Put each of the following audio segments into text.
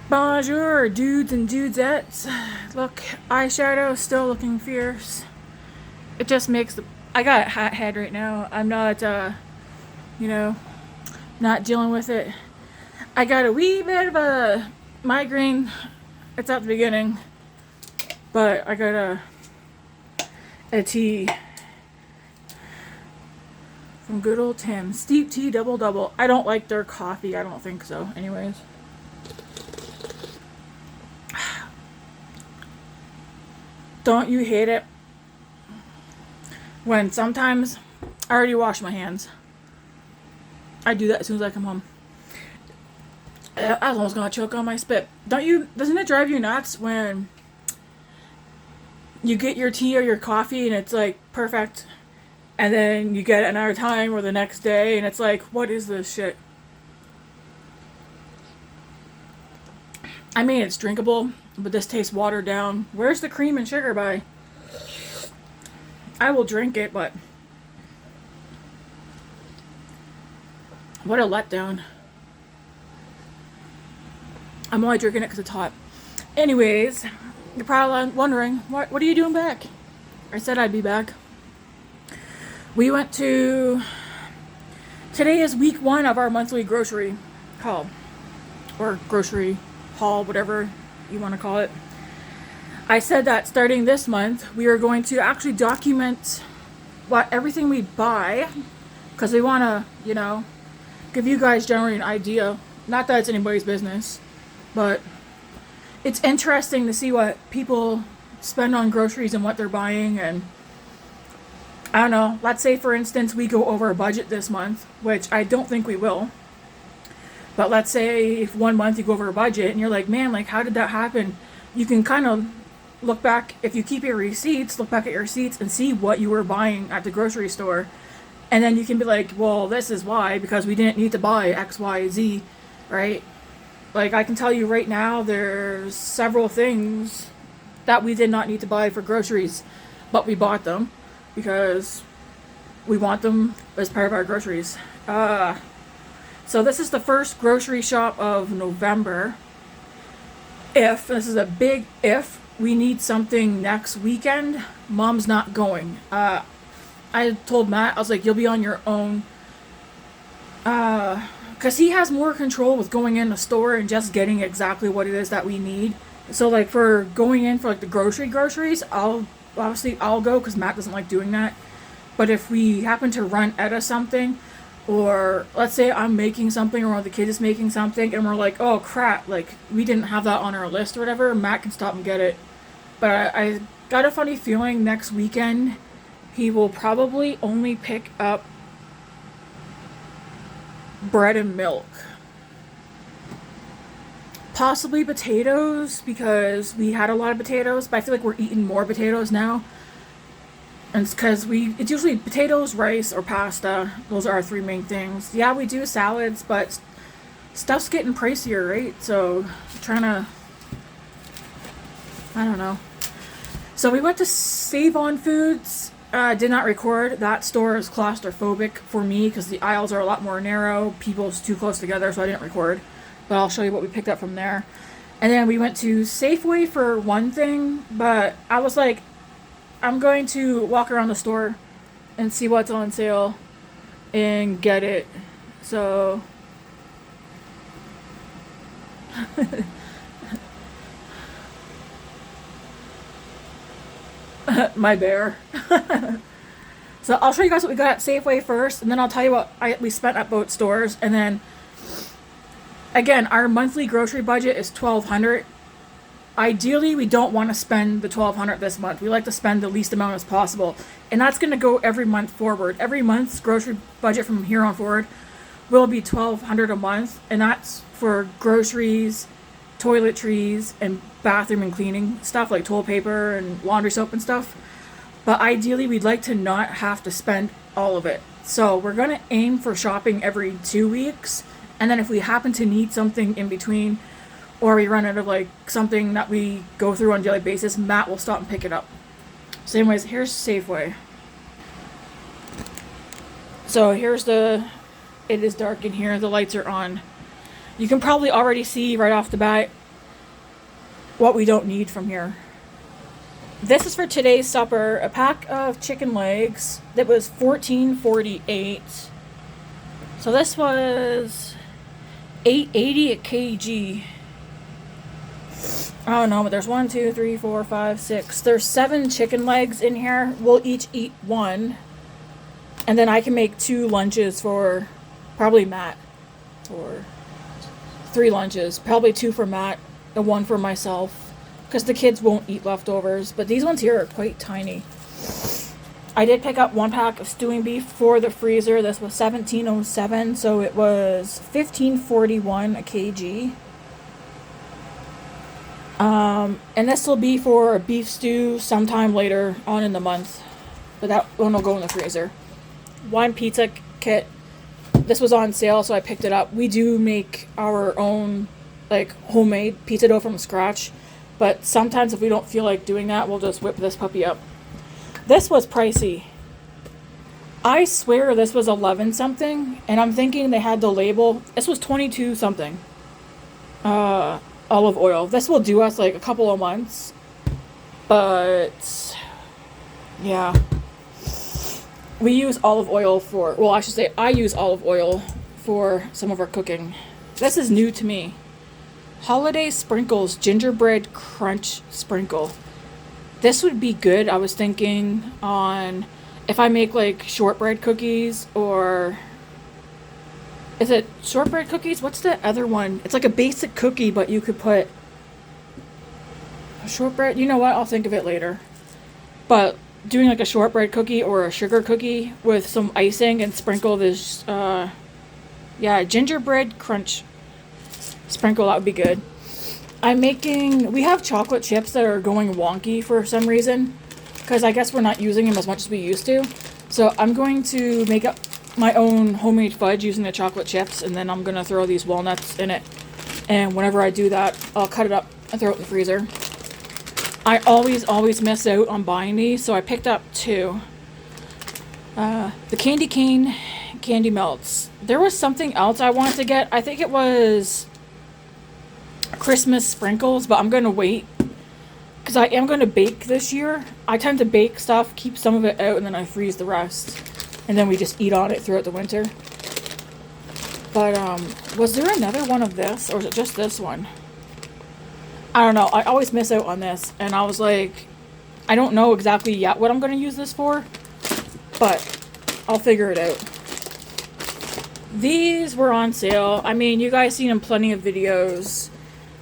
Bonjour, dudes and dudettes. Look, eyeshadow still looking fierce. It just makes the. I got a hot head right now. I'm not, you know, not dealing with it. I got a wee bit of a migraine. It's at the beginning, but I got a tea from good old Tim. Steep tea double double. I don't like their coffee. I don't think so. Anyways. Don't you hate it when sometimes I already wash my hands? I do that as soon as I come home. I was almost gonna choke on my spit. Don't you? Doesn't it drive you nuts when you get your tea or your coffee and it's like perfect, and then you get it another time or the next day and it's like, what is this shit? I mean, it's drinkable, but this tastes watered down. Where's the cream and sugar by? I will drink it, but what a letdown. I'm only drinking it because it's hot. Anyways, you're probably wondering, what are you doing back? I said I'd be back. We went to... Today is week 1 of our monthly grocery haul. Or grocery haul, whatever you want to call it. I said that starting this month, we are going to actually document everything we buy, because we want to, give you guys generally an idea. Not that it's anybody's business, but it's interesting to see what people spend on groceries and what they're buying. And I don't know, let's say for instance we go over a budget this month, which I don't think we will. But let's say if one month you go over a budget and you're like, man, like how did that happen? You can kind of look back, if you keep your receipts, look back at your receipts and see what you were buying at the grocery store. And then you can be like, well, this is why, because we didn't need to buy X, Y, Z, right? Like I can tell you right now, there's several things that we did not need to buy for groceries, but we bought them because we want them as part of our groceries. So this is the first grocery shop of November. This is a big if, we need something next weekend, Mom's not going. I told Matt, I was like, you'll be on your own. Because he has more control with going in the store and just getting exactly what it is that we need. So like for going in for like the groceries, I'll go because Matt doesn't like doing that. But if we happen to run out of something, or let's say I'm making something or one of the kids is making something and we're like, oh crap, like we didn't have that on our list or whatever, Matt can stop and get it. But I got a funny feeling next weekend he will probably only pick up bread and milk. Possibly potatoes, because we had a lot of potatoes, but I feel like we're eating more potatoes now. And it's because it's usually potatoes, rice, or pasta. Those are our 3 main things. Yeah, we do salads, but stuff's getting pricier, right? So, trying to... I don't know. So we went to Save On Foods. Did not record. That store is claustrophobic for me because the aisles are a lot more narrow. People's too close together, so I didn't record. But I'll show you what we picked up from there. And then we went to Safeway for one thing, but I was like, I'm going to walk around the store and see what's on sale and get it. So my bear. So I'll show you guys what we got at Safeway first, and then I'll tell you what we spent at both stores. And then again, our monthly grocery budget is $1,200. Ideally, we don't want to spend the $1,200 this month. We like to spend the least amount as possible. And that's going to go every month forward. Every month's grocery budget from here on forward will be $1,200 a month. And that's for groceries, toiletries, and bathroom and cleaning stuff like toilet paper and laundry soap and stuff. But ideally, we'd like to not have to spend all of it. So we're going to aim for shopping every 2 weeks. And then if we happen to need something in between, or we run out of like something that we go through on a daily basis, Matt will stop and pick it up. So anyways, here's Safeway. So it is dark in here, the lights are on. You can probably already see right off the bat what we don't need from here. This is for today's supper. A pack of chicken legs that was $14.48. So this was $8.80 a kg. I don't know, but there's 1, 2, 3, 4, 5, 6. There's 7 chicken legs in here. We'll each eat one. And then I can make 2 lunches for probably Matt. Or 3 lunches. Probably 2 for Matt and 1 for myself. Because the kids won't eat leftovers. But these ones here are quite tiny. I did pick up 1 pack of stewing beef for the freezer. This was $17.07. So it was $15.41 a kg. And this will be for a beef stew sometime later on in the month. But that one will go in the freezer. 1 pizza kit. This was on sale, so I picked it up. We do make our own, like, homemade pizza dough from scratch. But sometimes if we don't feel like doing that, we'll just whip this puppy up. This was pricey. I swear this was 11 something. And I'm thinking they had the label. This was 22 something. Olive oil. This will do us like a couple of months. But yeah. We use olive oil for, well, I should say I use olive oil for some of our cooking. This is new to me. Holiday Sprinkles Gingerbread Crunch Sprinkle. This would be good. I was thinking on if I make like shortbread cookies, or is it shortbread cookies? What's the other one? It's like a basic cookie, but you could put a shortbread. You know what? I'll think of it later. But doing like a shortbread cookie or a sugar cookie with some icing and sprinkle this, gingerbread crunch sprinkle. That would be good. We have chocolate chips that are going wonky for some reason, because I guess we're not using them as much as we used to. So I'm going to make up my own homemade fudge using the chocolate chips, and then I'm going to throw these walnuts in it. And whenever I do that, I'll cut it up and throw it in the freezer. I always miss out on buying these, so I picked up 2. The Candy Cane Candy Melts. There was something else I wanted to get. I think it was Christmas sprinkles, but I'm going to wait. Because I am going to bake this year. I tend to bake stuff, keep some of it out, and then I freeze the rest. And then we just eat on it throughout the winter. But, was there another one of this? Or was it just this one? I don't know. I always miss out on this. And I was like, I don't know exactly yet what I'm going to use this for. But I'll figure it out. These were on sale. I mean, you guys seen in plenty of videos.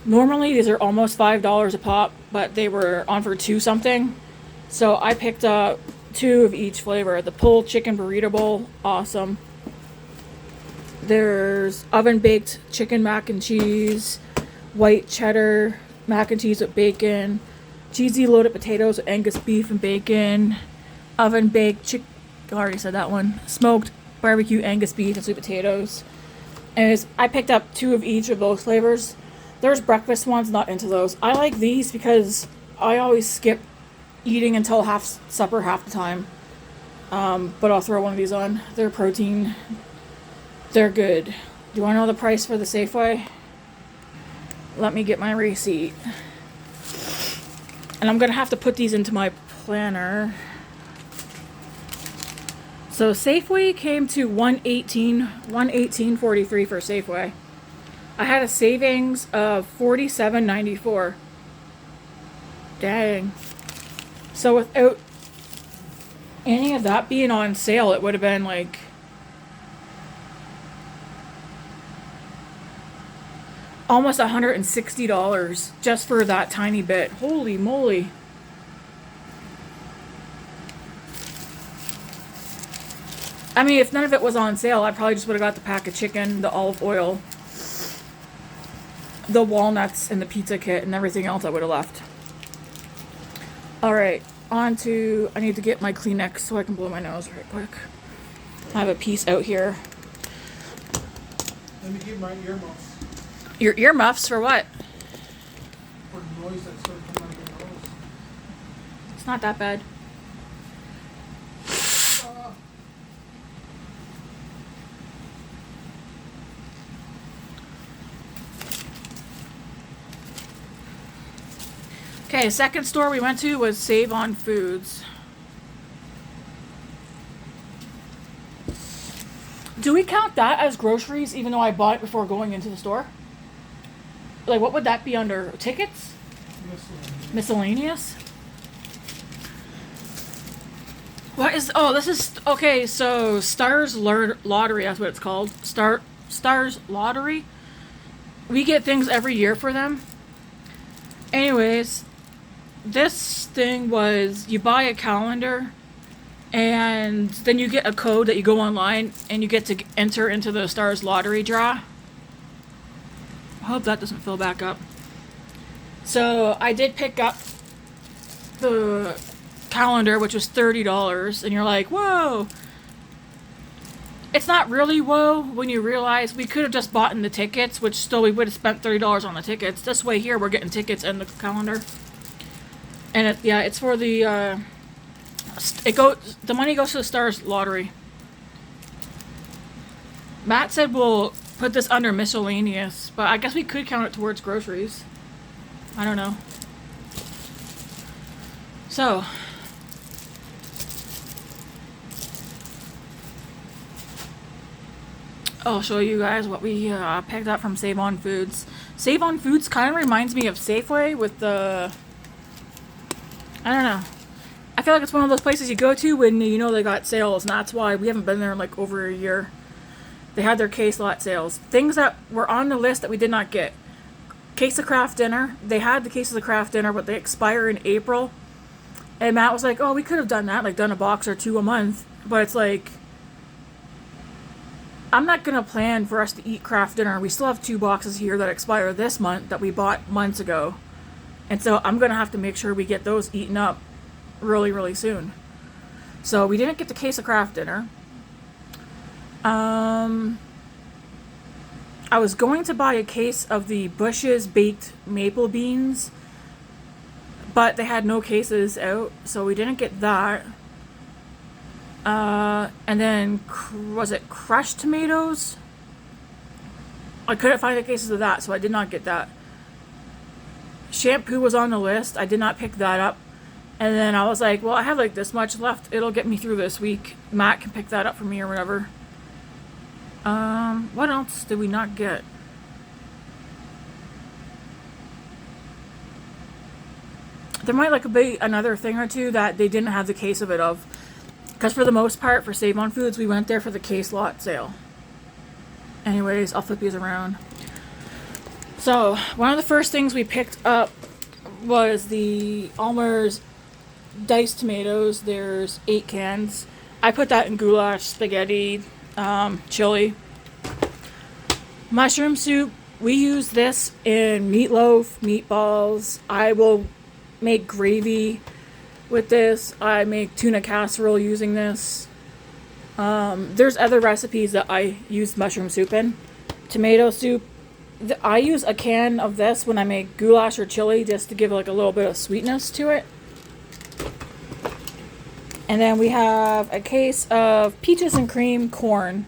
Normally, these are almost $5 a pop. But they were on for 2 something. So I picked up 2 of each flavor. The pulled chicken burrito bowl. Awesome. There's oven baked chicken mac and cheese. White cheddar mac and cheese with bacon, cheesy loaded potatoes with Angus beef and bacon, oven baked I already said that one, smoked barbecue Angus beef and sweet potatoes. And I picked up 2 of each of those flavors. There's breakfast ones, not into those. I like these because I always skip eating until supper half the time. But I'll throw one of these on. They're protein. They're good. Do you want to know the price for the Safeway? Let me get my receipt. And I'm going to have to put these into my planner. So Safeway came to $118.43 for Safeway. I had a savings of $47.94. Dang. So without any of that being on sale, it would have been like almost $160 just for that tiny bit. Holy moly. I mean, if none of it was on sale, I probably just would have got the pack of chicken, the olive oil, the walnuts, and the pizza kit, and everything else I would have left. Alright, on to, I need to get my Kleenex so I can blow my nose right quick. I have a piece out here. Let me get my earmuffs. Your earmuffs for what? For the noise that's going to come out of your nose. It's not that bad. Okay, second store we went to was Save on Foods. Do we count that as groceries even though I bought it before going into the store? Like, what would that be under? Tickets? Miscellaneous? What is... Oh, this is... Okay, so Stars Lottery, that's what it's called. Stars Lottery. We get things every year for them. Anyways, this thing was... You buy a calendar, and then you get a code that you go online, and you get to enter into the Stars Lottery draw. I hope that doesn't fill back up. So I did pick up the calendar, which was $30, and you're like, whoa. It's not really whoa when you realize we could have just bought in the tickets, which still we would have spent $30 on the tickets. This way here we're getting tickets and the calendar. And it's for the the money goes to the Stars Lottery. Matt said we'll put this under miscellaneous, but I guess we could count it towards groceries. I don't know. So, I'll show you guys what we picked up from Save On Foods. Save On Foods kind of reminds me of Safeway with the... I don't know. I feel like it's one of those places you go to when you know they got sales, and that's why we haven't been there in like over a year. They had their case lot sales. Things that were on the list that we did not get. Case of Kraft Dinner. They had the cases of Kraft Dinner, but they expire in April. And Matt was like, oh, we could have done that, like done a box or two a month. But it's like... I'm not going to plan for us to eat Kraft Dinner. We still have 2 boxes here that expire this month that we bought months ago. And so I'm going to have to make sure we get those eaten up really, really soon. So we didn't get the case of Kraft Dinner. I was going to buy a case of the Bush's baked maple beans, but they had no cases out, so we didn't get that. And then, was it crushed tomatoes? I couldn't find the cases of that, so I did not get that. Shampoo was on the list. I did not pick that up. And then I was like, well, I have like this much left. It'll get me through this week. Matt can pick that up for me or whatever. What else did we not get? There might like be another thing or two that they didn't have the case of it of. Because for the most part, for Save On Foods, we went there for the case lot sale. Anyways, I'll flip these around. So, one of the first things we picked up was the Almer's diced tomatoes. There's 8 cans. I put that in goulash, spaghetti, chili. Mushroom soup. We use this in meatloaf, meatballs. I will make gravy with this. I make tuna casserole using this. There's other recipes that I use mushroom soup in. Tomato soup. I use a can of this when I make goulash or chili just to give like a little bit of sweetness to it. And then we have a case of peaches and cream corn.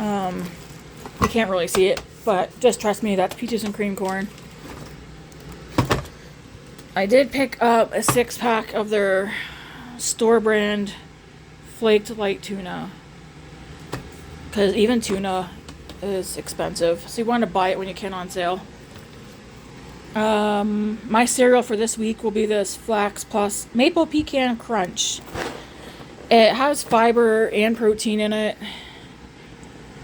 You can't really see it, but just trust me, that's peaches and cream corn. I did pick up a 6-pack of their store brand flaked light tuna. Because even tuna is expensive. So you want to buy it when you can on sale. My cereal for this week will be this Flax Plus Maple Pecan Crunch. It has fiber and protein in it.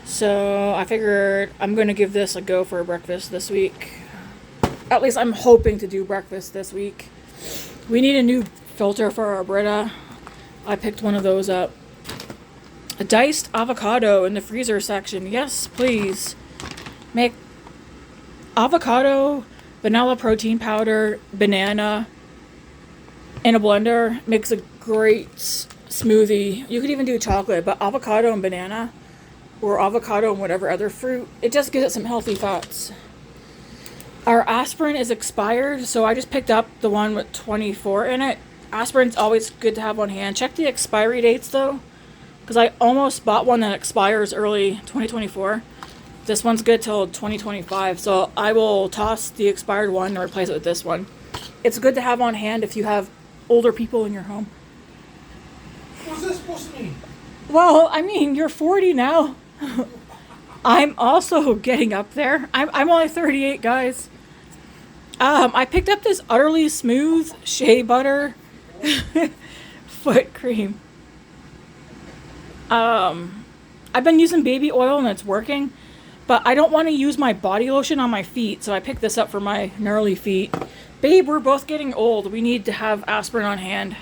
So I figured I'm going to give this a go for breakfast this week. At least I'm hoping to do breakfast this week. We need a new filter for our Brita. I picked one of those up. A diced avocado in the freezer section. Yes, please. Make avocado, vanilla protein powder, banana in a blender. Makes a great smoothie. You could even do chocolate, but avocado and banana, or avocado and whatever other fruit, it just gives it some healthy fats. Our aspirin is expired, so I just picked up the one with 24 in it. Aspirin's always good to have on hand. Check the expiry dates though, because I almost bought one that expires early 2024. This one's good till 2025, so I will toss the expired one and replace it with this one. It's good to have on hand if you have older people in your home. What's that supposed to mean? Well, I mean, you're 40 now. I'm also getting up there. I'm only 38, guys. I picked up this Utterly Smooth Shea Butter foot cream. I've been using baby oil and it's working, but I don't want to use my body lotion on my feet, so I picked this up for my gnarly feet. Babe, we're both getting old. We need to have aspirin on hand.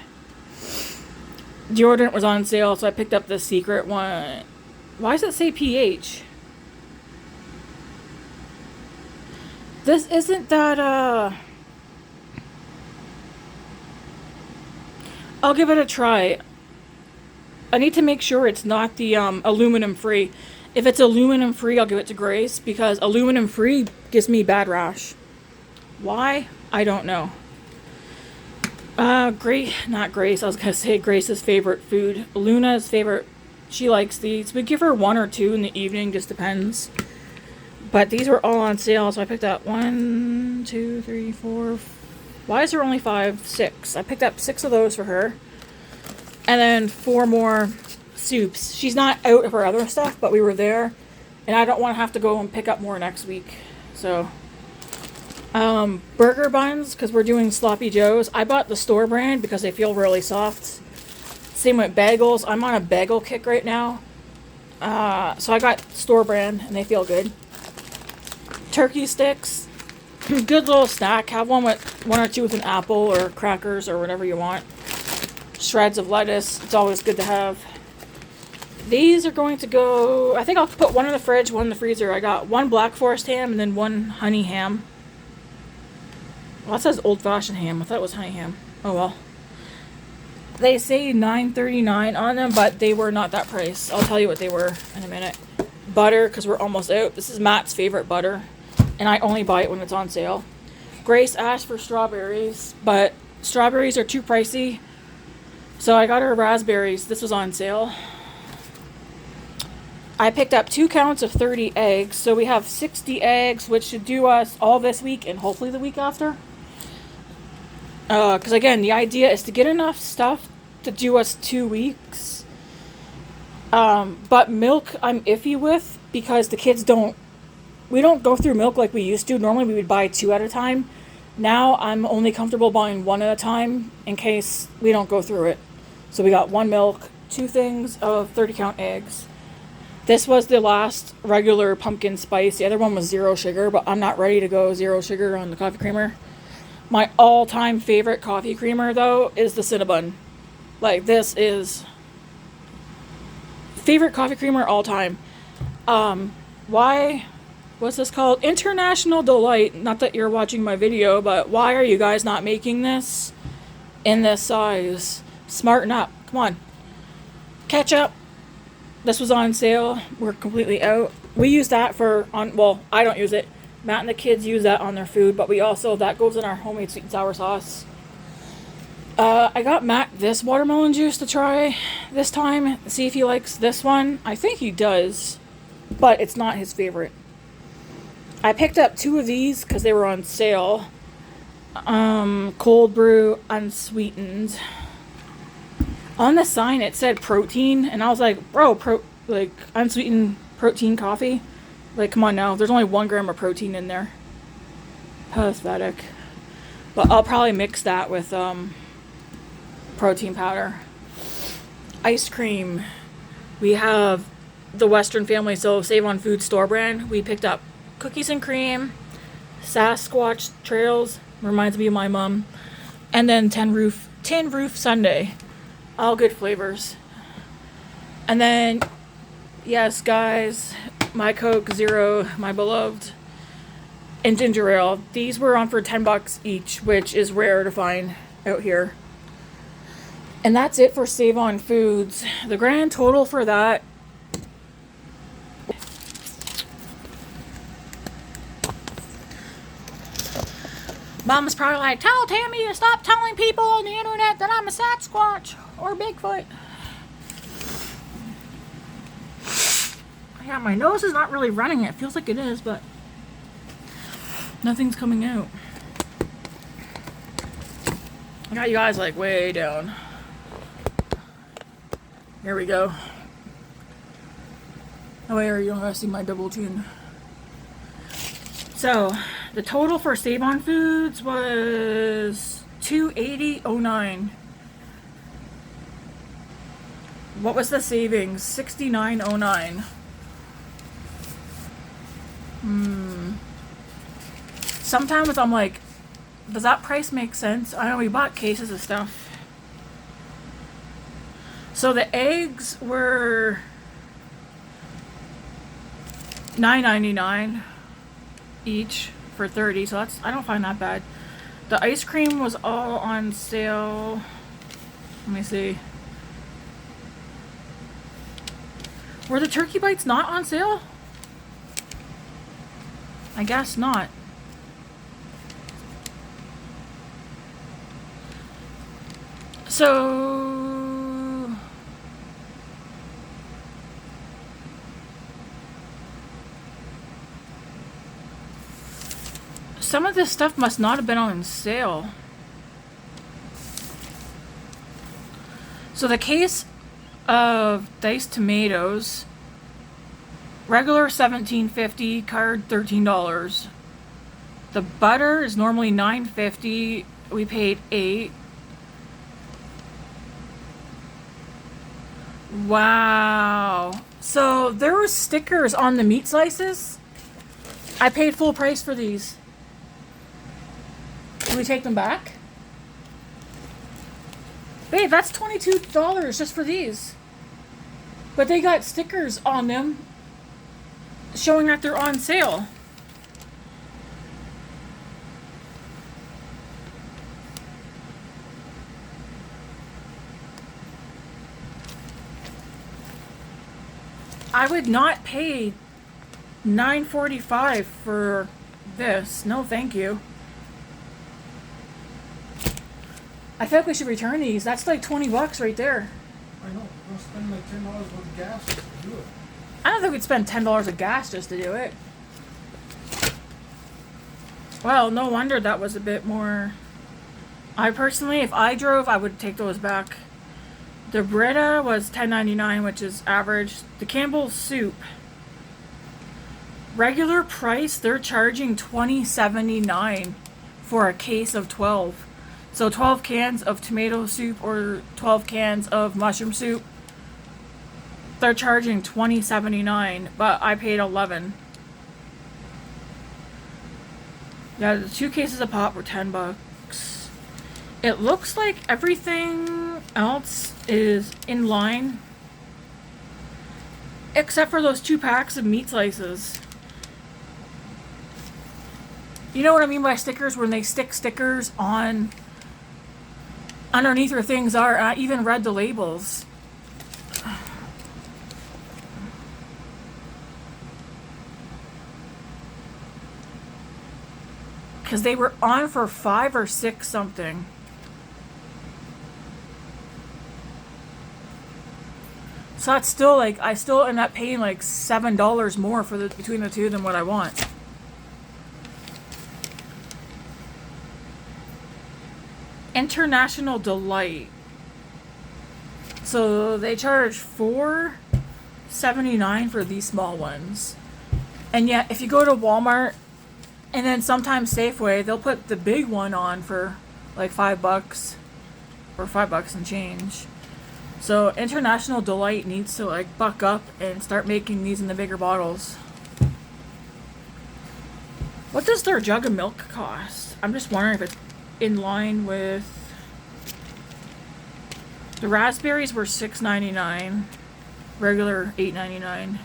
Deodorant was on sale, so I picked up the Secret one. Why does it say pH? This isn't that, I'll give it a try. I need to make sure it's not the aluminum free. If it's aluminum free, I'll give it to Grace, because aluminum free gives me bad rash. Why? I don't know. Not Grace. I was gonna say Grace's favorite food. Luna's favorite. She likes these. We give her 1 or 2 in the evening, just depends. But these were all on sale, so I picked up 1, 2, 3, 4. Why is there only 5? 6. I picked up 6 of those for her. And then 4 more soups. She's not out of her other stuff, but we were there. And I don't want to have to go and pick up more next week. So, burger buns, because we're doing Sloppy Joes. I bought the store brand because they feel really soft. Same with bagels. I'm on a bagel kick right now. So I got store brand, and they feel good. Turkey sticks. Good little snack. Have one with 1 or 2 with an apple or crackers or whatever you want. Shreds of lettuce. It's always good to have. These are going to go... I think I'll put 1 in the fridge, 1 in the freezer. I got 1 Black Forest ham and then 1 honey ham. Well, that says old-fashioned ham. I thought it was honey ham. Oh, well. They say $9.39 on them, but they were not that price. I'll tell you what they were in a minute. Butter, because we're almost out. This is Matt's favorite butter, and I only buy it when it's on sale. Grace asked for strawberries, but strawberries are too pricey, so I got her raspberries. This was on sale. I picked up 2 counts of 30 eggs, so we have 60 eggs, which should do us all this week and hopefully the week after. Because again, the idea is to get enough stuff to do us 2 weeks. But milk I'm iffy with, because the kids we don't go through milk like we used to. Normally we would buy 2 at a time. Now I'm only comfortable buying 1 at a time in case we don't go through it. So we got 1 milk, 2 things of 30 count eggs. This was the last regular pumpkin spice. The other one was 0 sugar, but I'm not ready to go 0 sugar on the coffee creamer. My all-time favorite coffee creamer, though, is the Cinnabon. Like, this is favorite coffee creamer all time. What's this called? International Delight. Not that you're watching my video, but why are you guys not making this in this size? Smarten up. Come on. Catch up. This was on sale. We're completely out. We use that well, I don't use it. Matt and the kids use that on their food, but that goes in our homemade sweet and sour sauce. I got Matt this watermelon juice to try this time. See if he likes this one. I think he does, but it's not his favorite. I picked up 2 of these because they were on sale. Cold brew unsweetened. On the sign it said protein, and I was like, bro, unsweetened protein coffee? Like, come on now. There's only 1 gram of protein in there. Pathetic. But I'll probably mix that with protein powder. Ice cream. We have the Western Family, so Save on Food store brand. We picked up cookies and cream, Sasquatch Trails, reminds me of my mom, and then Tin Roof Sundae. All good flavors. And then, yes, guys, my Coke Zero, my beloved, and ginger ale. These were on for $10 each, which is rare to find out here. And that's it for Save on Foods. The grand total for that, Mom's probably like, tell Tammy to stop telling people on the internet that I'm a Sasquatch or Bigfoot. Yeah, my nose is not really running. It feels like it is, but nothing's coming out. I got you guys like way down. Here we go. Oh, wait, you don't gotta see my double chin. So, the total for Save On Foods was $280.09. What was the savings? $69.09. Sometimes I'm like, does that price make sense? I know we bought cases of stuff. So the eggs were $9.99 each for 30, so that's, I don't find that bad. The ice cream was all on sale. Let me see. Were the turkey bites not on sale? I guess not. So some of this stuff must not have been on sale. So the case of diced tomatoes, regular $17.50, card $13. The butter is normally $9.50. We paid $8. Wow. So there were stickers on the meat slices. I paid full price for these. Can we take them back? Babe, that's $22 just for these. But they got stickers on them showing that they're on sale. I would not pay $9.45 for this. No, thank you. I feel like we should return these. That's like $20 right there. I know. We'll spend like $10 worth of gas just to do it. I don't think we'd spend $10 of gas just to do it. Well, no wonder that was a bit more. I personally, if I drove, I would take those back. The Brita was $10.99, which is average. The Campbell's soup, regular price, they're charging $20.79 for a case of 12. So 12 cans of tomato soup or 12 cans of mushroom soup, they're charging $20.79, but I paid $11. Yeah, the 2 cases of pop were $10. It looks like everything else is in line, except for those 2 packs of meat slices. You know what I mean by stickers? When they stick stickers on underneath where things are. I even read the labels. Because they were on for $5 or $6 something. So that's still like, I still end up paying like $7 more for the between the two than what I want. International Delight. So they charge $4.79 for these small ones. And yet if you go to Walmart and then sometimes Safeway, they'll put the big one on for like $5 or $5 and change. So International Delight needs to like buck up and start making these in the bigger bottles. What does their jug of milk cost? I'm just wondering if it's in line with. The raspberries were $6.99, regular $8.99.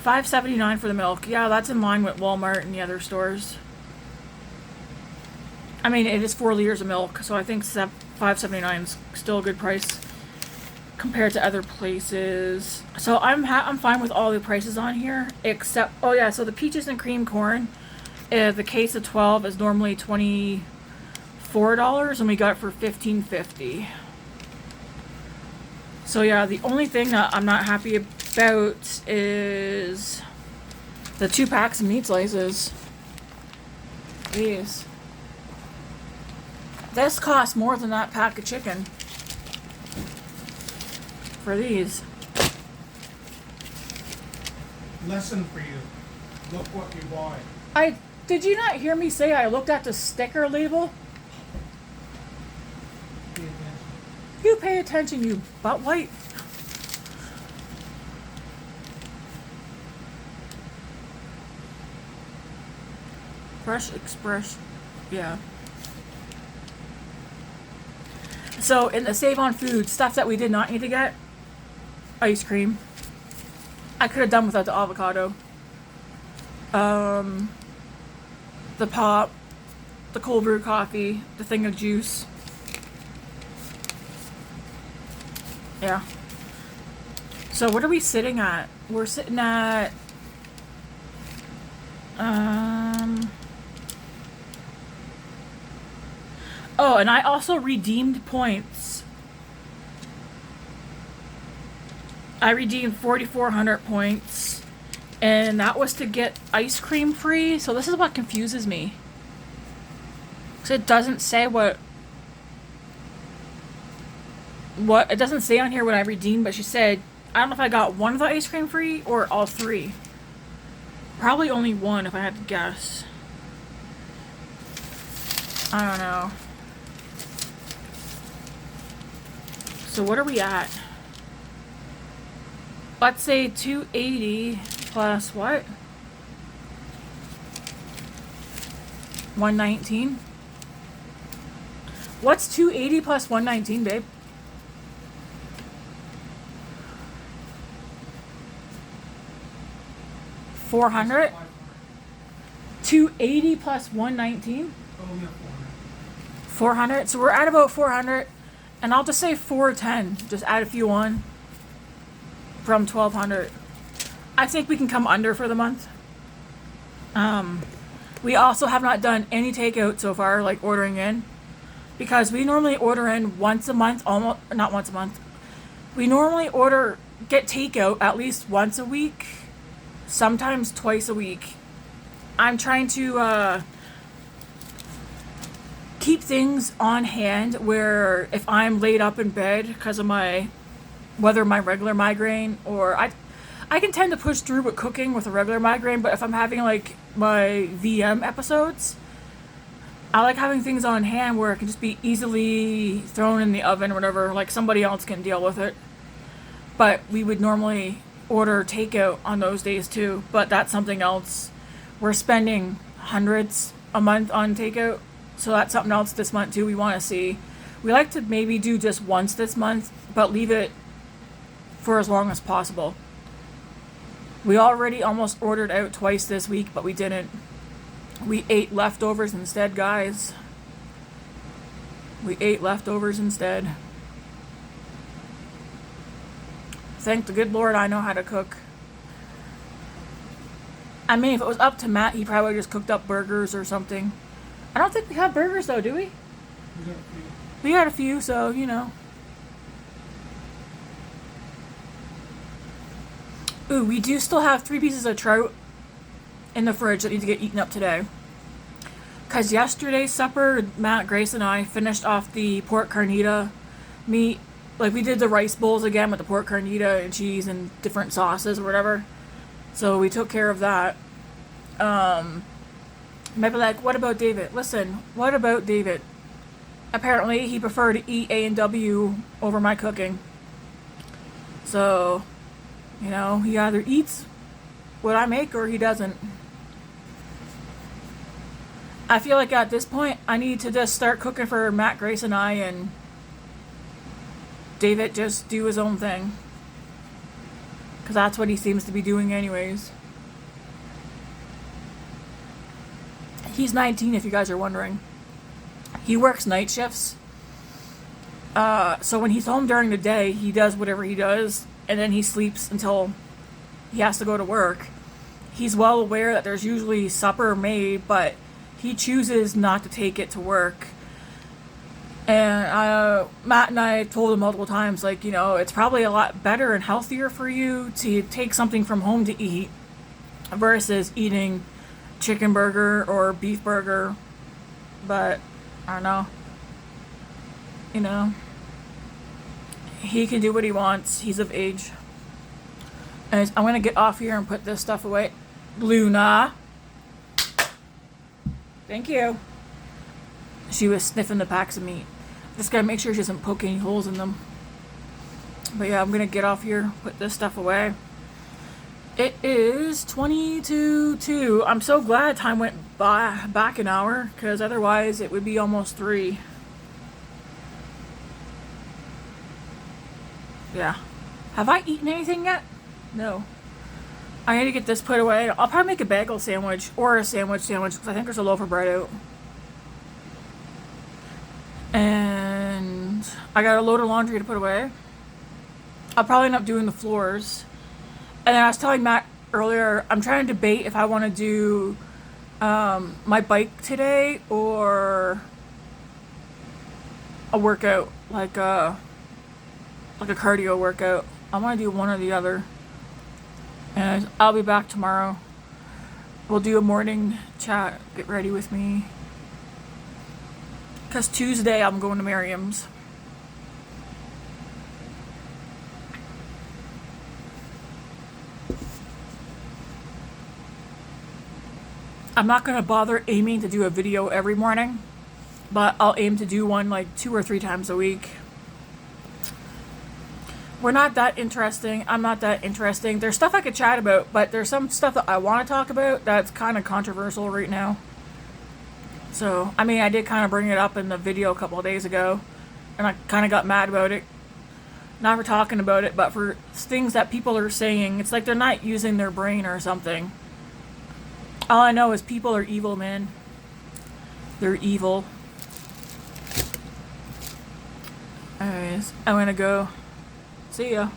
$5.79 for the milk. Yeah, that's in line with Walmart and the other stores. I mean, it is 4 liters of milk, so I think $5.79 is still a good price compared to other places. So I'm fine with all the prices on here, except, oh yeah, so the peaches and cream corn, the case of 12 is normally $24, and we got it for $15.50. So yeah, the only thing that I'm not happy about is the 2 packs of meat slices. These. This costs more than that pack of chicken for these. Lesson for you. Look what you buy. Did you not hear me say I looked at the sticker label? Pay attention. You pay attention, you butt white. Fresh Express. Yeah. So in the Save on Food, stuff that we did not need to get. Ice cream. I could have done without the avocado. The pop. The cold brew coffee. The thing of juice. Yeah. So what are we sitting at? We're sitting at oh, and I also redeemed points. I redeemed 4,400 points, and that was to get ice cream free. So this is what confuses me. So it doesn't say what it doesn't say on here what I redeemed, but she said, I don't know if I got one of the ice cream free or all three. Probably only one if I had to guess. I don't know. So what are we at? Let's say 280 plus what? 119? What's 280 plus 119, babe? $400? 280 plus 119? Oh, yeah, 400. 400? So we're at about 400. And I'll just say 410. Just add a few on from 1200. I think we can come under for the month. We also have not done any takeout so far, like ordering in. Because we normally order in once a month, almost, not once a month. We normally get takeout at least once a week. Sometimes twice a week. I'm trying to keep things on hand where if I'm laid up in bed because of whether my regular migraine or I can tend to push through with cooking with a regular migraine, but if I'm having like my VM episodes, I like having things on hand where it can just be easily thrown in the oven or whatever, like somebody else can deal with it. But we would normally order takeout on those days too, but that's something else. We're spending hundreds a month on takeout, so that's something else this month too we want to see. We like to maybe do just once this month, but leave it for as long as possible. We already almost ordered out twice this week, but we didn't. We ate leftovers instead, guys. We ate leftovers instead. Thank the good Lord I know how to cook. I mean, if it was up to Matt, he probably just cooked up burgers or something. I don't think we have burgers though, do we? We got a few. We got a few, so, you know. Ooh, we do still have 3 pieces of trout in the fridge that need to get eaten up today. Because yesterday's supper, Matt, Grace, and I finished off the pork carnita meat. Like, we did the rice bowls again with the pork carnita and cheese and different sauces or whatever. So we took care of that. Maybe like, what about David? Listen, what about David? Apparently, he preferred to eat A&W over my cooking. So, you know, he either eats what I make or he doesn't. I feel like at this point, I need to just start cooking for Matt, Grace, and I, and David just do his own thing. Because that's what he seems to be doing anyways. He's 19, if you guys are wondering. He works night shifts. So when he's home during the day, he does whatever he does, and then he sleeps until he has to go to work. He's well aware that there's usually supper made, but he chooses not to take it to work. And Matt and I told him multiple times, like, you know, it's probably a lot better and healthier for you to take something from home to eat versus eating chicken burger or beef burger. But I don't know. You know, he can do what he wants. He's of age. And I'm gonna get off here and put this stuff away. Luna. Thank you. She was sniffing the packs of meat. Just gotta make sure she doesn't poke any holes in them. But yeah, I'm gonna get off here, put this stuff away. It is 20 to 2. I'm so glad time went back an hour, because otherwise it would be almost 3. Yeah. Have I eaten anything yet? No. I need to get this put away. I'll probably make a bagel sandwich or a sandwich because I think there's a loaf of bread out. And I got a load of laundry to put away. I'll probably end up doing the floors. And then I was telling Matt earlier, I'm trying to debate if I want to do my bike today or a workout, like a cardio workout. I want to do one or the other. And I'll be back tomorrow. We'll do a morning chat. Get ready with me. Because Tuesday I'm going to Miriam's. I'm not going to bother aiming to do a video every morning. But I'll aim to do one like 2 or 3 times a week. We're not that interesting. I'm not that interesting. There's stuff I could chat about, but there's some stuff that I want to talk about that's kind of controversial right now. So, I mean, I did kind of bring it up in the video a couple of days ago, and I kind of got mad about it. Not for talking about it, but for things that people are saying. It's like they're not using their brain or something. All I know is people are evil, man. They're evil. Anyways, I'm gonna go. See ya.